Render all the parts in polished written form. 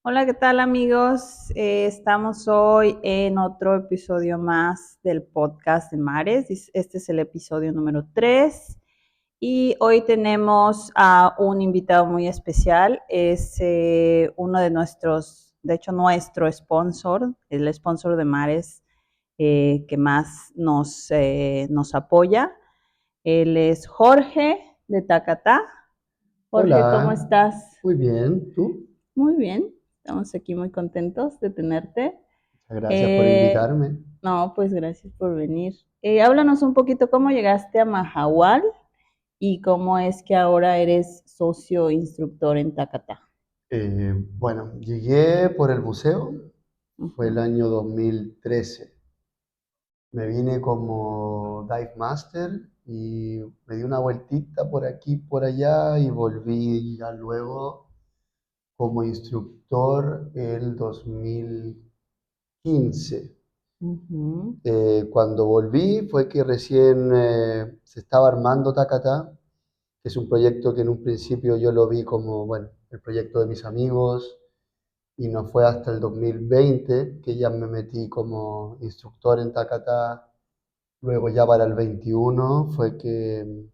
Hola, ¿qué tal amigos? Estamos hoy en otro episodio más del podcast de Mares. Este es el episodio número 3 y hoy tenemos a un invitado muy especial. Es uno de nuestros, de hecho nuestro sponsor, el sponsor de Mares que más nos apoya. Él es Jorge de Tacatá. Jorge, ¿cómo Hola, estás? muy bien. ¿Tú? Muy bien, estamos aquí muy contentos de tenerte. Muchas gracias por Eh, invitarme. no, pues gracias por venir. Háblanos un poquito cómo llegaste a Mahahual y cómo es que ahora eres socio instructor en Tacatá. Bueno, llegué por el buceo, fue el Ujú. año 2013. Me vine como dive master y me di una vueltita por aquí, por allá y volví ya luego como instructor el 2015. Ujú. Cuando volví fue que recién se estaba armando Tacatá, que es un proyecto que en un principio yo lo vi como, bueno, el proyecto de mis amigos, y no fue hasta el 2020 que ya me metí como instructor en Tacatá. Luego ya para el 21 fue que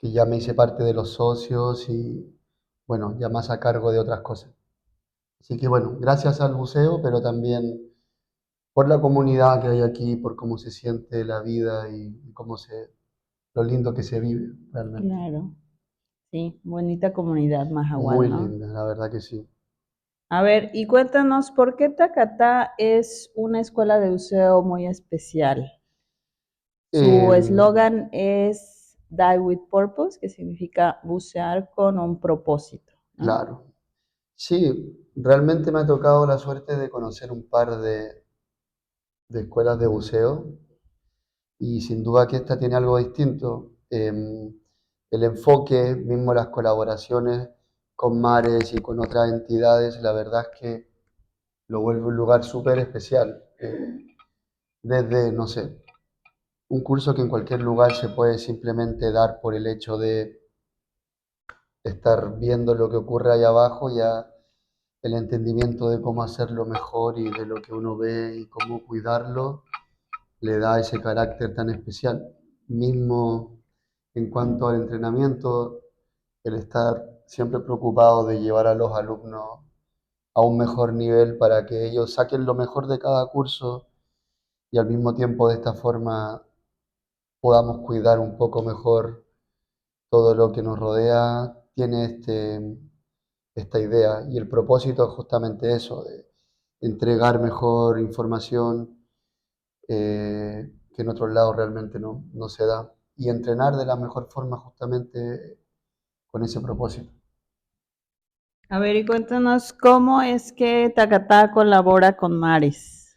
ya me hice parte de los socios y, bueno, ya más a cargo de otras cosas. Así que, bueno, gracias al buceo, pero también por la comunidad que hay aquí, por cómo se siente la vida y lo lindo que se vive realmente. Claro, sí, bonita comunidad Muy Mahahual, ¿no? linda, la verdad que sí. A ver, y cuéntanos, ¿por qué Tacatá es una escuela de buceo muy especial? Su Eh, eslogan es Die with Purpose, que significa bucear con un propósito, ¿no? claro. Sí, realmente me ha tocado la suerte de conocer un par de escuelas de buceo y sin duda que esta tiene algo distinto. El enfoque, mismo las colaboraciones con mares y con otras entidades, la verdad es que lo vuelve un lugar súper especial. Desde, no sé, un curso que en cualquier lugar se puede simplemente dar por el hecho de estar viendo lo que ocurre allá abajo, ya el entendimiento de cómo hacerlo mejor y de lo que uno ve y cómo cuidarlo, le da ese carácter tan especial. Mismo en cuanto al entrenamiento, el estar siempre preocupado de llevar a los alumnos a un mejor nivel para que ellos saquen lo mejor de cada curso y al mismo tiempo de esta forma podamos cuidar un poco mejor todo lo que nos rodea, tiene esta idea y el propósito es justamente eso, de entregar mejor información que en otros lados realmente no se da y entrenar de la mejor forma justamente con ese propósito. A ver, y cuéntanos cómo es que Tacatá colabora con Mares.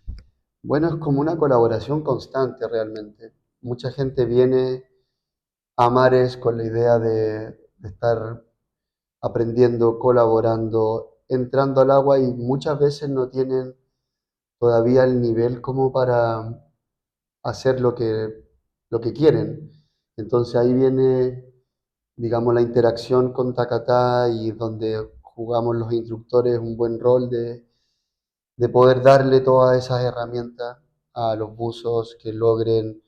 Bueno, es como una colaboración constante realmente. Mucha gente viene a Mares con la idea de estar aprendiendo, colaborando, entrando al agua y muchas veces no tienen todavía el nivel como para hacer lo que quieren. Entonces ahí viene, digamos, la interacción con Takata y donde jugamos los instructores un buen rol de poder darle todas esas herramientas a los buzos que logren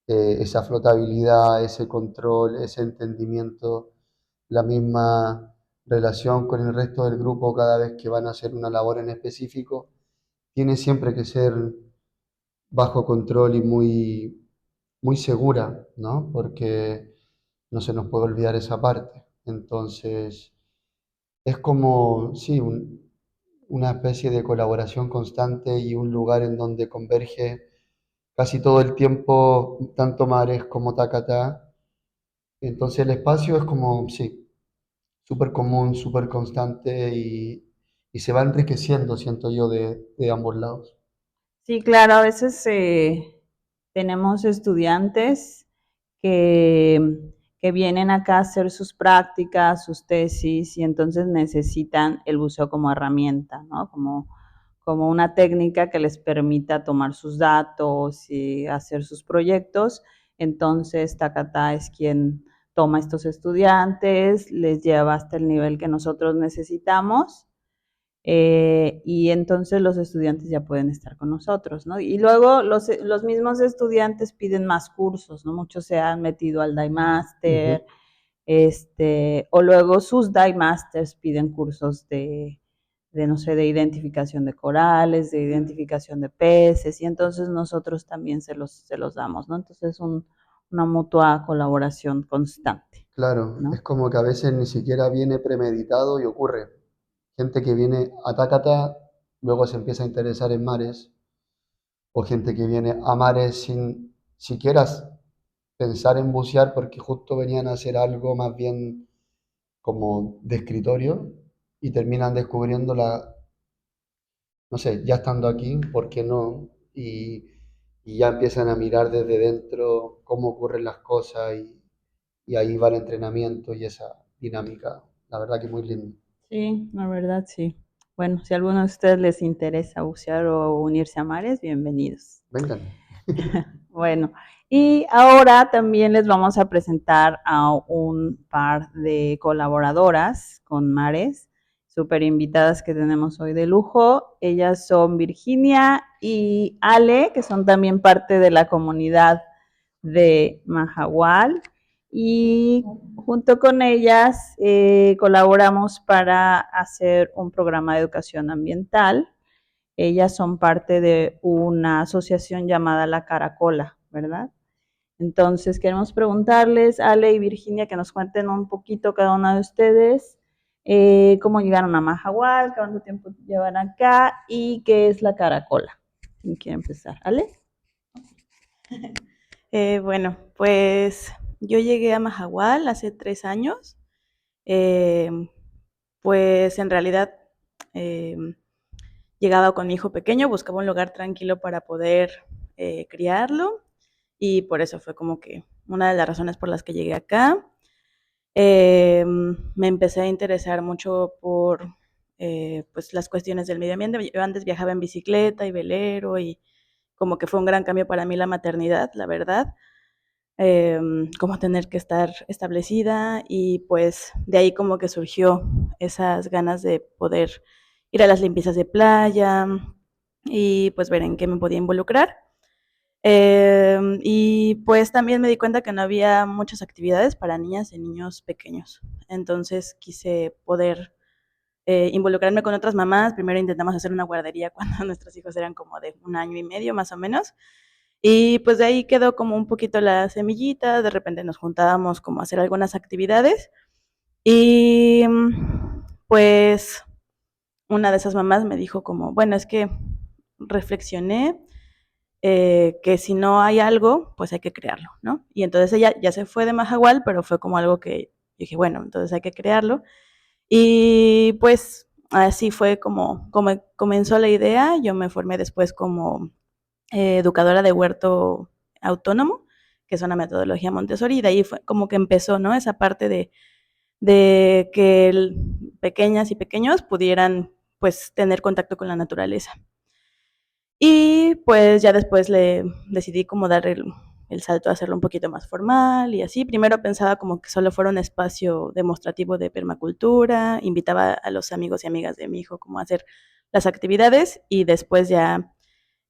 esa flotabilidad, ese control, ese entendimiento, la misma relación con el resto del grupo cada vez que van a hacer una labor en específico, tiene siempre que ser bajo control y muy segura, ¿no? Porque no se nos puede olvidar esa parte. Entonces, es como, sí, una especie de colaboración constante y un lugar en donde converge casi todo el tiempo tanto Mares como Tacatá. Entonces el espacio es como, sí, súper común, súper constante y se va enriqueciendo, siento yo, de ambos lados. Sí, claro, a veces tenemos estudiantes que, que vienen acá a hacer sus prácticas, sus tesis, y entonces necesitan el buceo como herramienta, ¿no? Como una técnica que les permita tomar sus datos y hacer sus proyectos. Entonces, Takata es quien toma a estos estudiantes, les lleva hasta el nivel que nosotros necesitamos y entonces los estudiantes ya pueden estar con nosotros, ¿no? Y luego los mismos estudiantes piden más cursos, ¿no? Muchos se han metido al Dye Master, Ujú. o luego sus Dye Masters piden cursos no sé, de identificación de corales, de identificación de peces, y entonces nosotros también se los damos, ¿no? Entonces es una mutua colaboración constante, Claro, es ¿no? como que a veces ni siquiera viene premeditado y ocurre. Gente que viene a Tácata, luego se empieza a interesar en mares, o gente que viene a mares sin siquiera pensar en bucear porque justo venían a hacer algo más bien como de escritorio y terminan descubriendo no sé, ya estando aquí, ¿por qué no? Y ya empiezan a mirar desde dentro cómo ocurren las cosas y ahí va el entrenamiento y esa dinámica. La verdad que muy lindo. Sí, la verdad sí. Bueno, si a alguno de ustedes les interesa bucear o unirse a mares, bienvenidos. Vengan. Bueno, y ahora también les vamos a presentar a un par de colaboradoras con Mares, súper invitadas que tenemos hoy de lujo. Ellas son Virginia y Ale, que son también parte de la comunidad de Mahahual. Y junto con ellas colaboramos para hacer un programa de educación ambiental. Ellas son parte de una asociación llamada La Caracola, ¿verdad? Entonces queremos preguntarles, Ale y Virginia, que nos cuenten un poquito cada una de ustedes, cómo llegaron a Mahahual, cuánto tiempo llevan acá y qué es La Caracola. ¿Quién quiere empezar? ¿Ale? Bueno, pues yo llegué a Mahahual hace 3 años. Eh, pues en realidad eh, llegaba con mi hijo pequeño, buscaba un lugar tranquilo para poder criarlo y por eso fue como que una de las razones por las que llegué acá. Me empecé a interesar mucho por pues las cuestiones del medio ambiente. Yo antes viajaba en bicicleta y velero y como que fue un gran cambio para mí la maternidad, la verdad. Como tener que estar establecida y pues de ahí como que surgió esas ganas de poder ir a las limpiezas de playa y pues ver en qué me podía involucrar. Y pues también me di cuenta que no había muchas actividades para niñas y niños pequeños. Entonces quise poder involucrarme con otras mamás. Primero intentamos hacer una guardería cuando nuestros hijos eran como de 1 año y medio más o menos. Y pues de ahí quedó como un poquito la semillita, de repente nos juntábamos como a hacer algunas actividades y pues una de esas mamás me dijo como, bueno, es que reflexioné que si no hay algo, pues hay que crearlo, ¿no? Y entonces ella ya se fue de Mahahual, pero fue como algo que dije, bueno, entonces hay que crearlo. Y pues así fue como comenzó la idea. Yo me formé después como educadora de huerto autónomo, que es una metodología Montessori, y de ahí fue como que empezó, ¿no? Esa parte de que pequeñas y pequeños pudieran pues tener contacto con la naturaleza. Y pues ya después le decidí como dar el salto a hacerlo un poquito más formal y así. Primero pensaba como que solo fuera un espacio demostrativo de permacultura, invitaba a los amigos y amigas de mi hijo como a hacer las actividades y después ya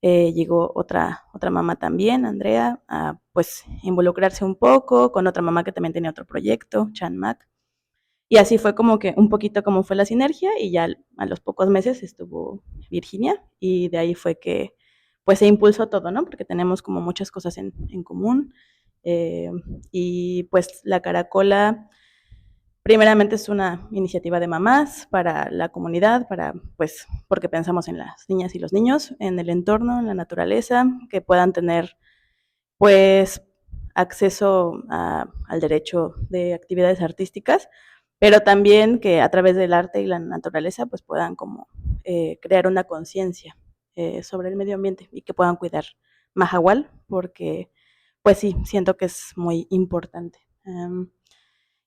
llegó otra mamá también, Andrea, a pues involucrarse un poco con otra mamá que también tenía otro proyecto, Chan Mac. Y así fue como que un poquito como fue la sinergia y ya a los pocos meses estuvo Virginia y de ahí fue que pues se impulsó todo, ¿no? Porque tenemos como muchas cosas en común. Eh, y pues la Caracola primeramente es una iniciativa de mamás para la comunidad, para pues porque pensamos en las niñas y los niños, en el entorno, en la naturaleza, que puedan tener pues acceso al derecho de actividades artísticas, pero también que a través del arte y la naturaleza pues puedan como crear una conciencia sobre el medio ambiente y que puedan cuidar Mahahual, porque pues sí, siento que es muy importante.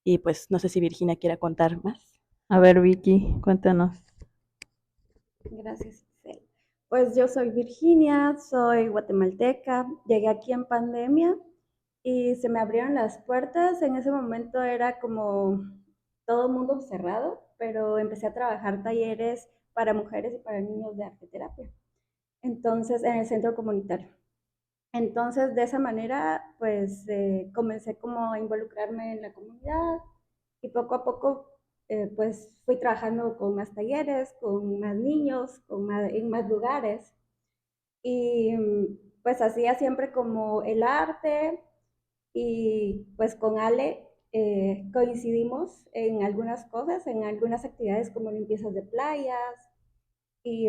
Y pues no sé si Virginia quiera contar más. A ver, Vicky, cuéntanos. Gracias, Giselle. Pues yo soy Virginia, soy guatemalteca, llegué aquí en pandemia y se me abrieron las puertas. En ese momento era como todo el mundo cerrado, pero empecé a trabajar talleres para mujeres y para niños de arteterapia. Entonces, en el centro comunitario. Entonces, de esa manera, pues comencé como a involucrarme en la comunidad y poco a poco, pues fui trabajando con más talleres, con más niños, en más lugares. Y pues hacía siempre como el arte y pues con Ale coincidimos en algunas cosas, en algunas actividades como limpiezas de playas y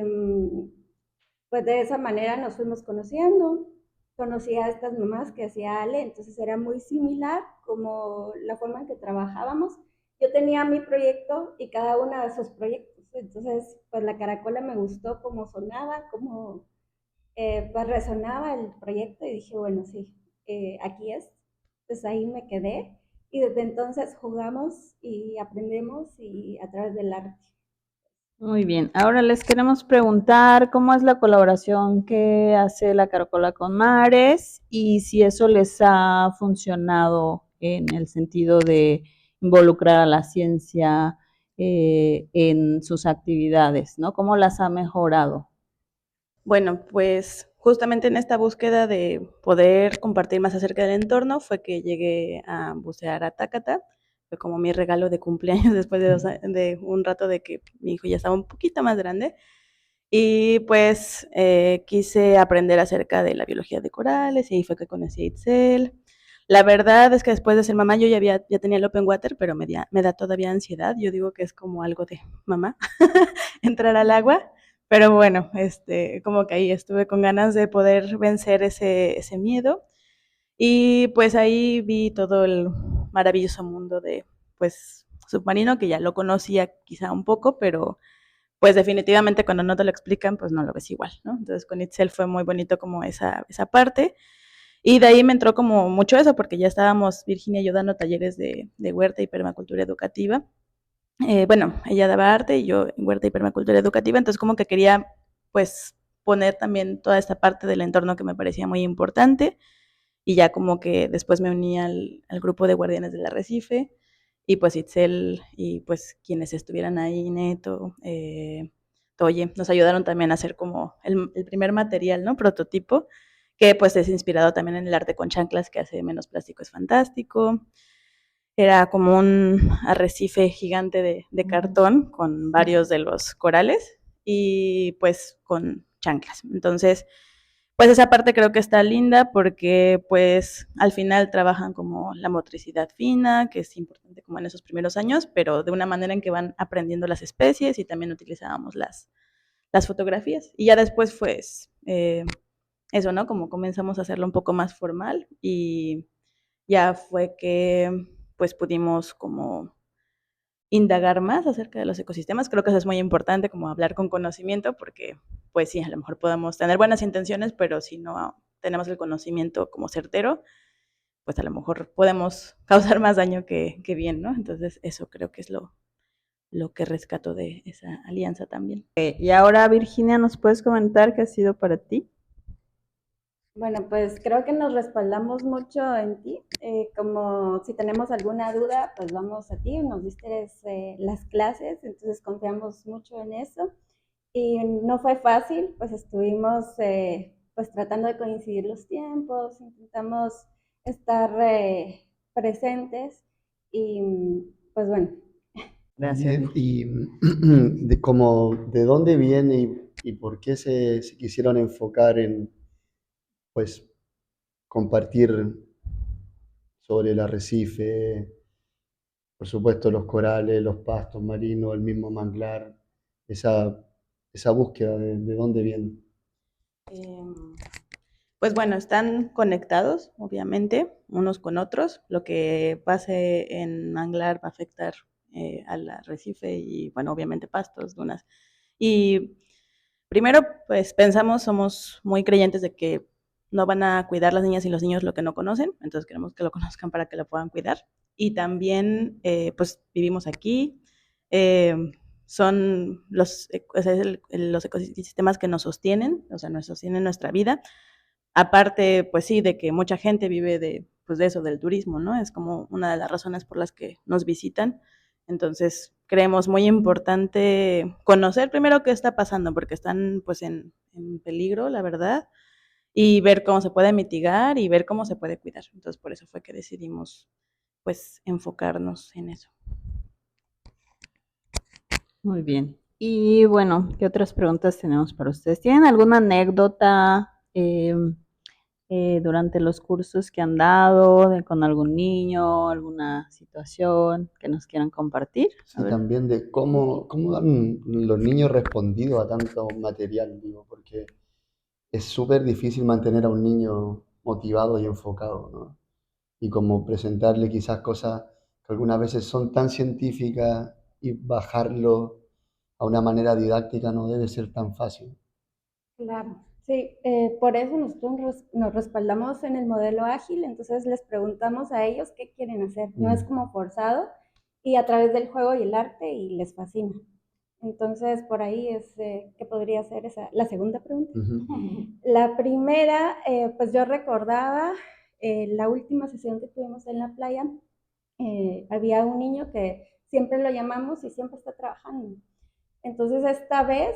pues de esa manera nos fuimos conociendo. Conocí a estas mamás que hacía Ale, entonces era muy similar como la forma en que trabajábamos. Yo tenía mi proyecto y cada una de sus proyectos, entonces pues la caracola me gustó cómo sonaba, cómo pues resonaba el proyecto y dije, bueno, sí, aquí es. Pues ahí me quedé y desde entonces jugamos y aprendemos y a través del arte. Muy bien, ahora les queremos preguntar cómo es la colaboración que hace la Caracola con Mares y si eso les ha funcionado en el sentido de involucrar a la ciencia en sus actividades, ¿no? ¿Cómo las ha mejorado? Bueno, pues justamente en esta búsqueda de poder compartir más acerca del entorno fue que llegué a bucear a Tácata. Fue como mi regalo de cumpleaños después de un rato de que mi hijo ya estaba un poquito más grande. Y pues quise aprender acerca de la biología de corales y ahí fue que conocí a Itzel. La verdad es que después de ser mamá yo ya tenía el open water, pero me da todavía ansiedad. Yo digo que es como algo de mamá, entrar al agua. Pero bueno, como que ahí estuve con ganas de poder vencer ese miedo. Y pues ahí vi todo el maravilloso mundo de, pues, submarino, que ya lo conocía quizá un poco, pero pues definitivamente cuando no te lo explican, pues no lo ves igual, ¿no? Entonces con Itzel fue muy bonito como esa parte. Y de ahí me entró como mucho eso, porque ya estábamos Virginia y yo dando talleres de huerta y permacultura educativa. Bueno, ella daba arte y yo en huerta y permacultura educativa, entonces como que quería pues poner también toda esta parte del entorno que me parecía muy importante y ya como que después me uní al grupo de guardianes del arrecife y pues Itzel y pues quienes estuvieran ahí, Neto, Toye, nos ayudaron también a hacer como el primer material, ¿no? Prototipo, que pues es inspirado también en el arte con chanclas que hace Menos Plástico es Fantástico. Era como un arrecife gigante de cartón con varios de los corales y pues con chanclas. Entonces, pues esa parte creo que está linda porque pues al final trabajan como la motricidad fina, que es importante como en esos primeros años, pero de una manera en que van aprendiendo las especies y también utilizábamos las fotografías. Y ya después pues eso, ¿no? Como comenzamos a hacerlo un poco más formal y ya fue que pues pudimos como indagar más acerca de los ecosistemas. Creo que eso es muy importante, como hablar con conocimiento, porque pues sí, a lo mejor podemos tener buenas intenciones, pero si no tenemos el conocimiento como certero, pues a lo mejor podemos causar más daño que bien, ¿no? Entonces eso creo que es lo que rescato de esa alianza también. Y ahora, Virginia, ¿nos puedes comentar qué ha sido para ti? Bueno, pues creo que nos respaldamos mucho en ti. Como si tenemos alguna duda, pues vamos a ti, nos diste las clases, entonces confiamos mucho en eso. Y no fue fácil, pues estuvimos pues tratando de coincidir los tiempos, intentamos estar presentes y pues bueno. Gracias. Y de, como, ¿de dónde viene y por qué se quisieron enfocar en, pues, compartir sobre el arrecife, por supuesto los corales, los pastos marinos, el mismo manglar, esa, esa búsqueda de dónde viene? Eh, Pues bueno, están conectados, obviamente, unos con otros. Lo que pase en manglar va a afectar al arrecife y, bueno, obviamente pastos, dunas. Y primero, pues pensamos, somos muy creyentes de que no van a cuidar las niñas y los niños lo que no conocen, entonces queremos que lo conozcan para que lo puedan cuidar. Y también, pues vivimos aquí, eh, son o sea, los ecosistemas que nos sostienen, o sea, nos sostienen nuestra vida. Aparte, pues sí, de que mucha gente vive pues de eso, del turismo, ¿no? Es como una de las razones por las que nos visitan Entonces, creemos muy importante conocer primero qué está pasando, porque están pues en peligro, la verdad, y ver cómo se puede mitigar y ver cómo se puede cuidar. Entonces, por eso fue que decidimos pues enfocarnos en eso. Muy bien. Y bueno, ¿qué otras preguntas tenemos para ustedes? ¿Tienen alguna anécdota durante los cursos que han dado con algún niño, alguna situación que nos quieran compartir? A Sí, ver. también de cómo han los niños respondido a tanto material, digo, porque es súper difícil mantener a un niño motivado y enfocado, ¿no? Y como presentarle quizás cosas que algunas veces son tan científicas y bajarlo a una manera didáctica no debe ser tan fácil. Claro, sí, por eso nosotros nos respaldamos en el modelo ágil, entonces les preguntamos a ellos qué quieren hacer, no es Mm. como forzado y a través del juego y el arte y les fascina. Entonces, por ahí es que podría ser esa, la segunda pregunta. Ujú. La primera, pues yo recordaba la última sesión que tuvimos en la playa, había un niño que siempre lo llamamos y siempre está trabajando. Entonces esta vez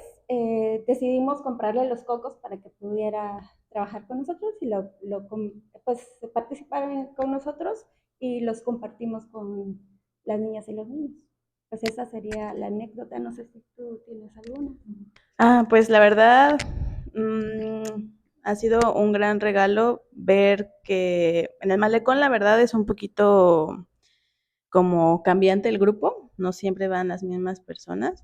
decidimos comprarle los cocos para que pudiera trabajar con nosotros y pues participar con nosotros y los compartimos con las niñas y los niños. Pues esa sería la anécdota, no sé si tú tienes alguna. Pues la verdad, ha sido un gran regalo ver que en el malecón la verdad es un poquito como cambiante el grupo, no siempre van las mismas personas,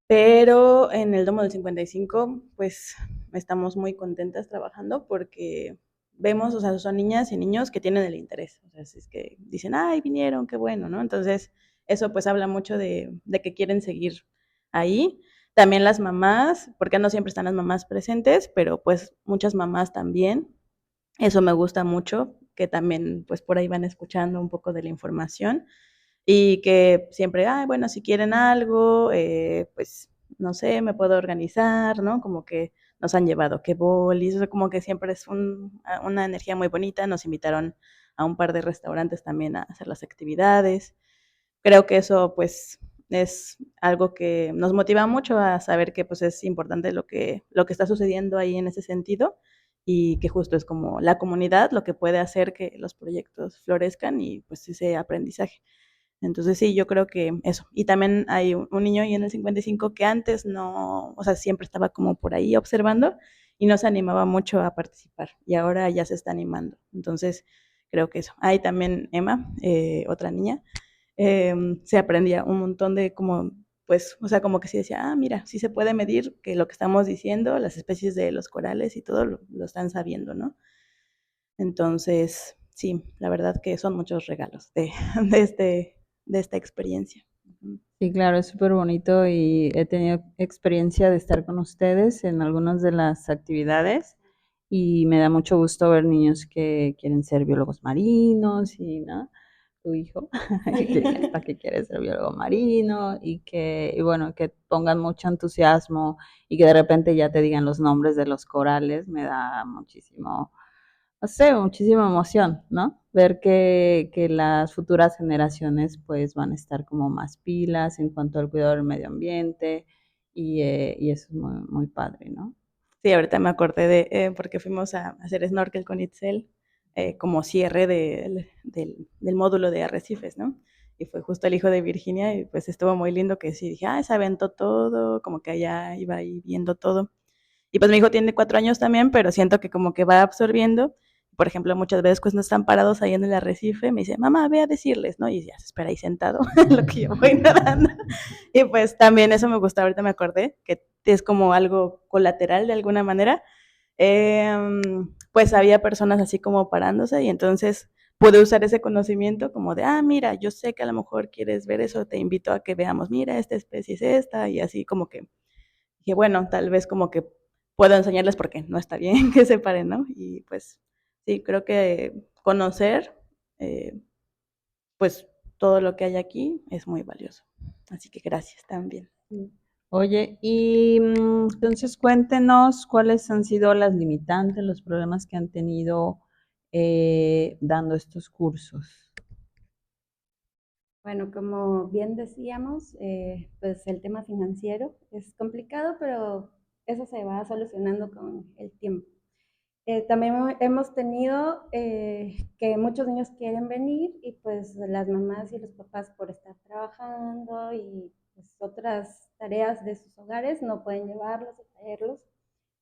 pero en el Domo del 55 pues estamos muy contentas trabajando porque vemos, o sea, son niñas y niños que tienen el interés, o sea, es que dicen, ay, vinieron, qué bueno, ¿no? Entonces, eso pues habla mucho de que quieren seguir ahí. También las mamás, porque no siempre están las mamás presentes, pero pues muchas mamás también. Eso me gusta mucho, que también pues por ahí van escuchando un poco de la información y que siempre, ay, bueno, si quieren algo, pues no sé, me puedo organizar, ¿no? Como que nos han llevado que bolis, o sea, como que siempre es una energía muy bonita. Nos invitaron a un par de restaurantes también a hacer las actividades. Creo que eso pues es algo que nos motiva mucho a saber que pues es importante lo que está sucediendo ahí en ese sentido y que justo es como la comunidad lo que puede hacer que los proyectos florezcan y pues ese aprendizaje. Entonces sí, yo creo que eso. Y también hay un niño ahí en el 55 que antes no, o sea, siempre estaba como por ahí observando y no se animaba mucho a participar y ahora ya se está animando. Entonces creo que eso. Hay también Emma, otra niña, se aprendía un montón de como, pues, o sea, como que sí decía, mira, sí se puede medir que lo que estamos diciendo, las especies de los corales y todo lo están sabiendo, ¿no? Entonces, sí, la verdad que son muchos regalos de, de esta experiencia. Sí, claro, es súper bonito y he tenido experiencia de estar con ustedes en algunas de las actividades y me da mucho gusto ver niños que quieren ser biólogos marinos y, ¿no? Tu hijo que hasta que quiere ser biólogo marino y bueno, que pongan mucho entusiasmo y que de repente ya te digan los nombres de los corales, me da muchísimo, no sé, muchísima emoción, ¿no? Ver que las futuras generaciones pues van a estar como más pilas en cuanto al cuidado del medio ambiente y eso es muy, muy padre, ¿no? Sí, ahorita me acordé porque fuimos a hacer snorkel con Itzel como cierre del módulo de arrecifes, ¿no? Y fue justo el hijo de Virginia y pues estuvo muy lindo que sí, dije, se aventó todo, como que allá iba ahí viendo todo. Y pues mi hijo tiene 4 años también, pero siento que como que va absorbiendo. Por ejemplo, muchas veces cuando están parados ahí en el arrecife, me dice, mamá, ve a decirles, ¿no? Y ya se espera ahí sentado, en lo que yo voy nadando. Y pues también eso me gusta, ahorita me acordé, que es como algo colateral de alguna manera. Pues había personas así como parándose y entonces pude usar ese conocimiento como de, mira, yo sé que a lo mejor quieres ver eso, te invito a que veamos, mira, esta especie es esta, y así como que dije, bueno, tal vez como que puedo enseñarles porque no está bien que se paren, ¿no? Y pues sí, creo que conocer, eh, pues todo lo que hay aquí es muy valioso. Así que gracias también. Oye, y entonces cuéntenos cuáles han sido las limitantes, los problemas que han tenido dando estos cursos. Bueno, como bien decíamos, pues el tema financiero es complicado, pero eso se va solucionando con el tiempo. También hemos tenido que muchos niños quieren venir y pues las mamás y los papás por estar trabajando y pues, otras tareas de sus hogares no pueden llevarlos y traerlos.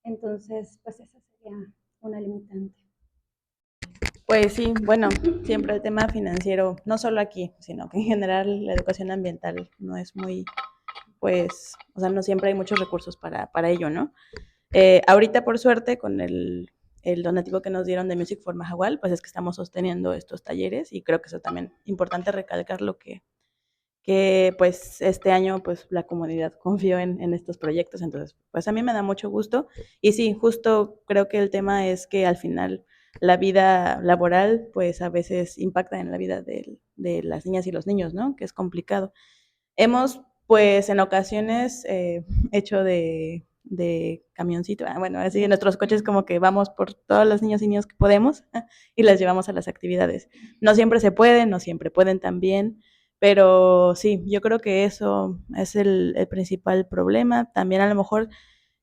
Entonces, pues esa sería una limitante. Pues sí, bueno, siempre el tema financiero, no solo aquí, sino que en general la educación ambiental no es muy, pues, o sea, no siempre hay muchos recursos para ello, ¿no? Ahorita, por suerte, con el donativo que nos dieron de Music for Mahahual, pues es que estamos sosteniendo estos talleres y creo que eso también es importante recalcar lo que pues este año pues la comunidad confió en estos proyectos, entonces pues a mí me da mucho gusto y sí, justo creo que el tema es que al final la vida laboral pues a veces impacta en la vida de las niñas y los niños, ¿no? Que es complicado. Hemos pues en ocasiones hecho de camioncito, bueno, así en nuestros coches como que vamos por todos los niños y niños que podemos y las llevamos a las actividades. No siempre se pueden, no siempre pueden también, pero sí, yo creo que eso es el principal problema. También a lo mejor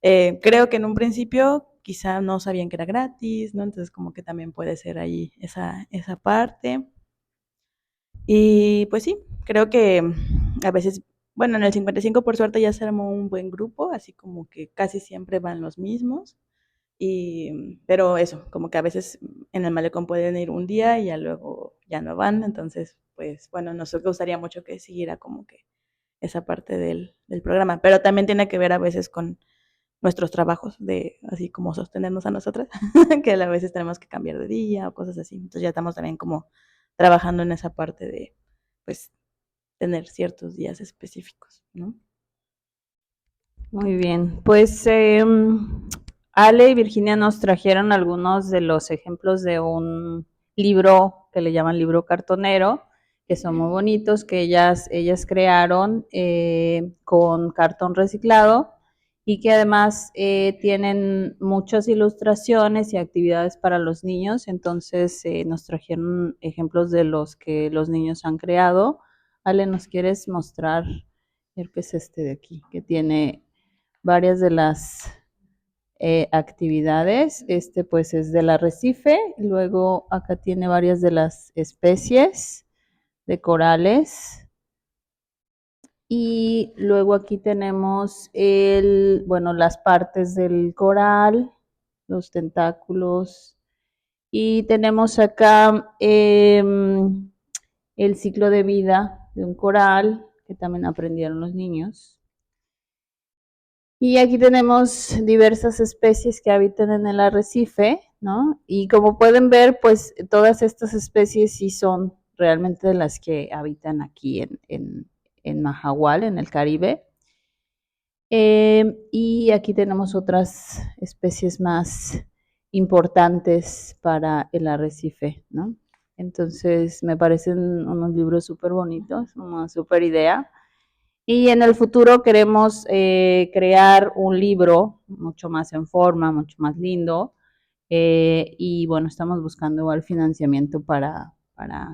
creo que en un principio quizá no sabían que era gratis, ¿no? Entonces como que también puede ser ahí esa parte. Y pues sí, creo que a veces, bueno, en el 55 por suerte ya se armó un buen grupo, así como que casi siempre van los mismos. Y, pero eso, como que a veces en el malecón pueden ir un día y ya luego ya no van. Entonces, pues bueno, nos gustaría mucho que siguiera como que esa parte del programa. Pero también tiene que ver a veces con nuestros trabajos, de así como sostenernos a nosotras, que a veces tenemos que cambiar de día o cosas así. Entonces ya estamos también como trabajando en esa parte de, pues, tener ciertos días específicos, ¿no? Muy bien, pues Ale y Virginia nos trajeron algunos de los ejemplos de un libro que le llaman libro cartonero, que son muy bonitos, que ellas crearon con cartón reciclado y que además tienen muchas ilustraciones y actividades para los niños. Entonces nos trajeron ejemplos de los que los niños han creado. Ale, ¿nos quieres mostrar? Creo que es este de aquí, que tiene varias de las actividades. Este pues es del arrecife. Luego acá tiene varias de las especies de corales. Y luego aquí tenemos bueno, las partes del coral, los tentáculos. Y tenemos acá el ciclo de vida de un coral, que también aprendieron los niños. Y aquí tenemos diversas especies que habitan en el arrecife, ¿no? Y como pueden ver, pues todas estas especies sí son realmente las que habitan aquí en Mahahual, en el Caribe. Y aquí tenemos otras especies más importantes para el arrecife, ¿no? Entonces me parecen unos libros súper bonitos, una súper idea. Y en el futuro queremos crear un libro mucho más en forma, mucho más lindo. Y bueno, estamos buscando igual financiamiento para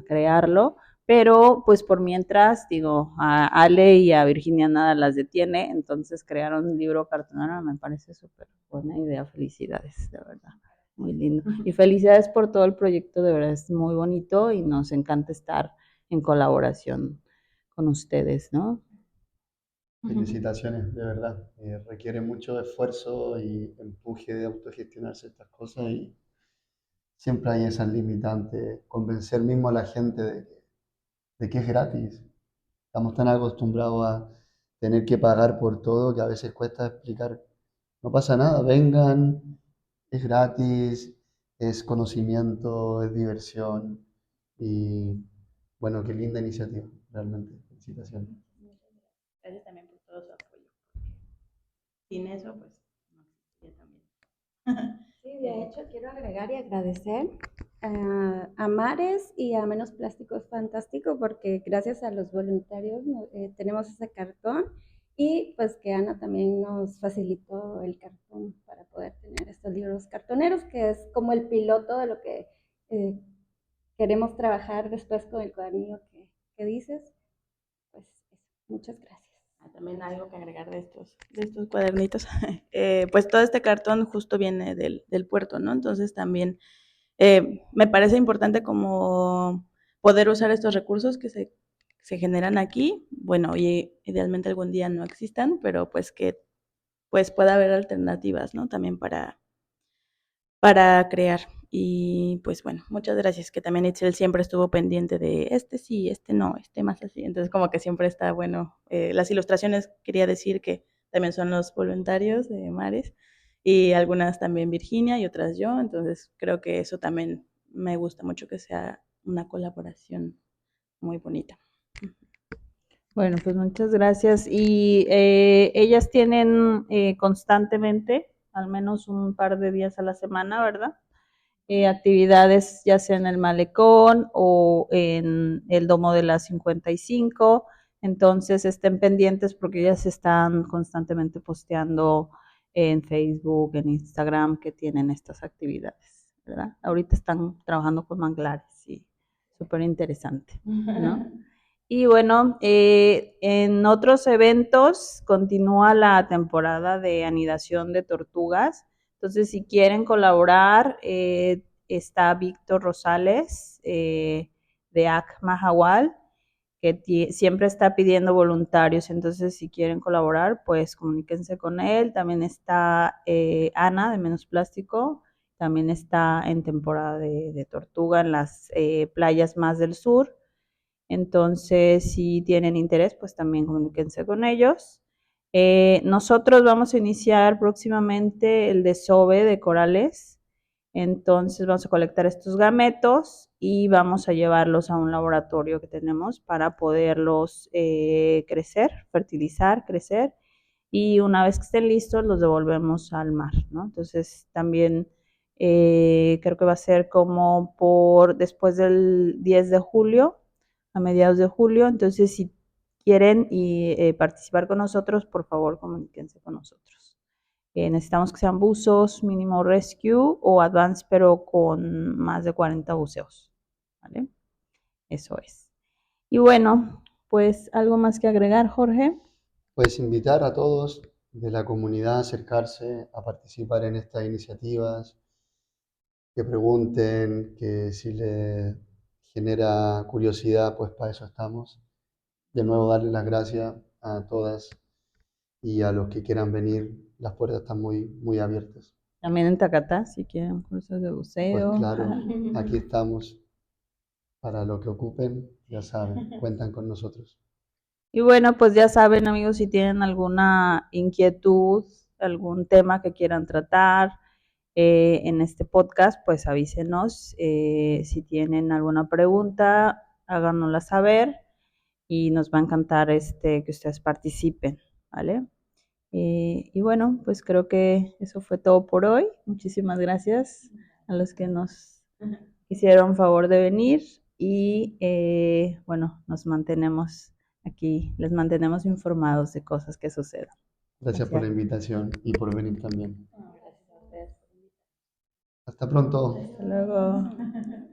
crearlo. Pero pues por mientras, digo, a Ale y a Virginia nada las detiene. Entonces crearon un libro cartonero, me parece súper buena idea. Felicidades, de verdad. Muy lindo. Y felicidades por todo el proyecto, de verdad es muy bonito y nos encanta estar en colaboración con ustedes, ¿no? Felicitaciones, de verdad. Requiere mucho esfuerzo y empuje de autogestionarse estas cosas y siempre hay esas limitantes. Convencer mismo a la gente de que es gratis. Estamos tan acostumbrados a tener que pagar por todo que a veces cuesta explicar. No pasa nada, vengan, es gratis, es conocimiento, es diversión y bueno, qué linda iniciativa, realmente. Felicitaciones. Gracias también por todo su apoyo. Sin eso, pues, no existiría también. Sí, de hecho quiero agregar y agradecer a Mares y a Menos Plástico es Fantástico porque gracias a los voluntarios tenemos ese cartón y pues que Ana también nos facilitó el cartón para poder tener estos libros cartoneros que es como el piloto de lo que eh, queremos trabajar después con el cuadernillo que dices. Muchas gracias. También algo que agregar de estos cuadernitos. Pues todo este cartón justo viene del puerto, ¿no? Entonces también me parece importante como poder usar estos recursos que se generan aquí. Bueno, y idealmente algún día no existan, pero pues que pues pueda haber alternativas, ¿no? También para crear. Y pues bueno, muchas gracias, que también Itzel siempre estuvo pendiente de este sí, este no, este más así. Entonces como que siempre está bueno. Las ilustraciones, quería decir que también son los voluntarios de Mares y algunas también Virginia y otras yo. Entonces creo que eso también me gusta mucho, que sea una colaboración muy bonita. Bueno, pues muchas gracias. Y ellas tienen constantemente, al menos un par de días a la semana, ¿verdad? Actividades ya sea en el malecón o en el domo de la 55. Entonces estén pendientes porque ellas están constantemente posteando en Facebook, en Instagram, que tienen estas actividades, ¿verdad? Ahorita están trabajando con manglares y súper interesante, ¿no? Y bueno, en otros eventos continúa la temporada de anidación de tortugas. Entonces, si quieren colaborar, está Víctor Rosales de AC Mahahual, que siempre está pidiendo voluntarios. Entonces, si quieren colaborar, pues comuníquense con él. También está Ana de Menos Plástico. También está en temporada de tortuga en las playas más del sur. Entonces, si tienen interés, pues también comuníquense con ellos. Nosotros vamos a iniciar próximamente el desove de corales. Entonces vamos a colectar estos gametos y vamos a llevarlos a un laboratorio que tenemos para poderlos crecer, fertilizar, crecer. Y una vez que estén listos, los devolvemos al mar, ¿no? Entonces también creo que va a ser como por después del 10 de julio, a mediados de julio. Entonces, si quieren participar con nosotros, por favor, comuníquense con nosotros. Necesitamos que sean buzos, mínimo rescue o advance, pero con más de 40 buceos, ¿vale? Eso es. Y bueno, pues algo más que agregar, Jorge. Pues invitar a todos de la comunidad a acercarse, a participar en estas iniciativas, que pregunten, que si les genera curiosidad, pues para eso estamos. De nuevo, darles las gracias a todas y a los que quieran venir, las puertas están muy, muy abiertas. También en Tacatá, si quieren cursos de Pues buceo. claro, aquí estamos para lo que ocupen, ya saben, cuentan con nosotros. Y bueno, pues ya saben, amigos, si tienen alguna inquietud, algún tema que quieran tratar en este podcast, pues avísenos. Si tienen alguna pregunta, háganosla saber y nos va a encantar que ustedes participen, ¿vale? Y bueno, pues creo que eso fue todo por hoy. Muchísimas gracias a los que nos hicieron favor de venir y bueno, nos mantenemos aquí, les mantenemos informados de cosas que sucedan. Gracias por la invitación y por venir también. Hasta pronto. Hasta luego.